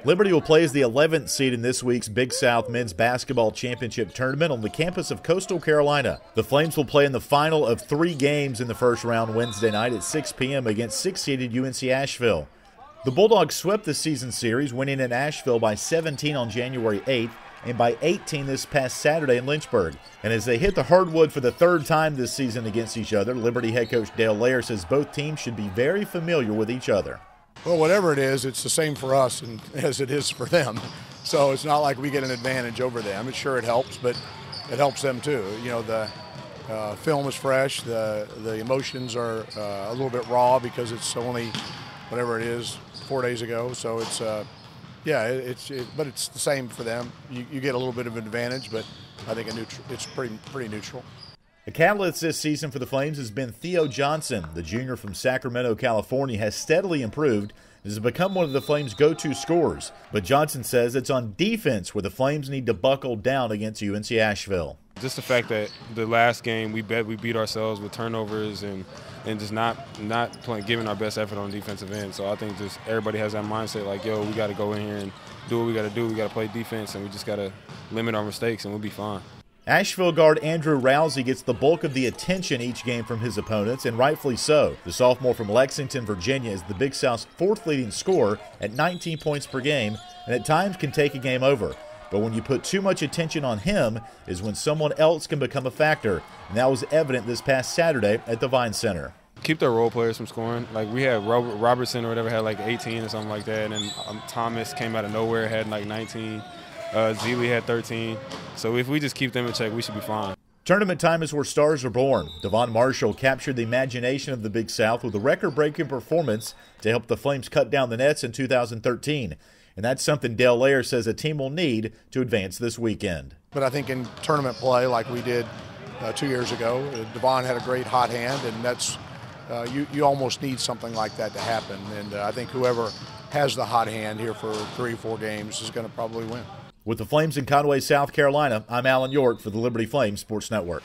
Liberty will play as the 11th seed in this week's Big South Men's Basketball Championship Tournament on the campus of Coastal Carolina. The Flames will play in the final of 3 games in the first round Wednesday night at 6 p.m. against 6-seeded UNC Asheville. The Bulldogs swept the season series, winning in Asheville by 17 on January 8th and by 18 this past Saturday in Lynchburg. And as they hit the hardwood for the 3rd time this season against each other, Liberty head coach Dale Layer says both teams should be very familiar with each other. Well, whatever it is, it's the same for us as it is for them. So it's not like we get an advantage over them. It's sure it helps, but it helps them too. You know, the film is fresh. The emotions are a little bit raw because it's only, whatever it is, 4 days ago. So it's, but it's the same for them. You get a little bit of an advantage, but I think it's pretty neutral. The catalyst this season for the Flames has been Theo Johnson. The junior from Sacramento, California, has steadily improved and has become one of the Flames' go-to scorers. But Johnson says it's on defense where the Flames need to buckle down against UNC Asheville. Just the fact that the last game we beat ourselves with turnovers and just not giving our best effort on the defensive end. So I think just everybody has that mindset like, yo, we got to go in here and do what we got to do. We got to play defense, and we just got to limit our mistakes, and we'll be fine. Asheville guard Andrew Rousey gets the bulk of the attention each game from his opponents, and rightfully so. The sophomore from Lexington, Virginia, is the Big South's 4th leading scorer at 19 points per game, and at times can take a game over. But when you put too much attention on him is when someone else can become a factor, and that was evident this past Saturday at the Vine Center. Keep their role players from scoring. Like we had Robertson or whatever had like 18 or something like that, and Thomas came out of nowhere, had like 19. Zealy had 13. So if we just keep them in check, we should be fine. Tournament time is where stars are born. Devon Marshall captured the imagination of the Big South with a record-breaking performance to help the Flames cut down the nets in 2013. And that's something Dale Layer says a team will need to advance this weekend. But I think in tournament play like we did 2 years ago, Devon had a great hot hand, and that's you almost need something like that to happen. And I think whoever has the hot hand here for 3 or 4 games is going to probably win. With the Flames in Conway, South Carolina, I'm Alan York for the Liberty Flames Sports Network.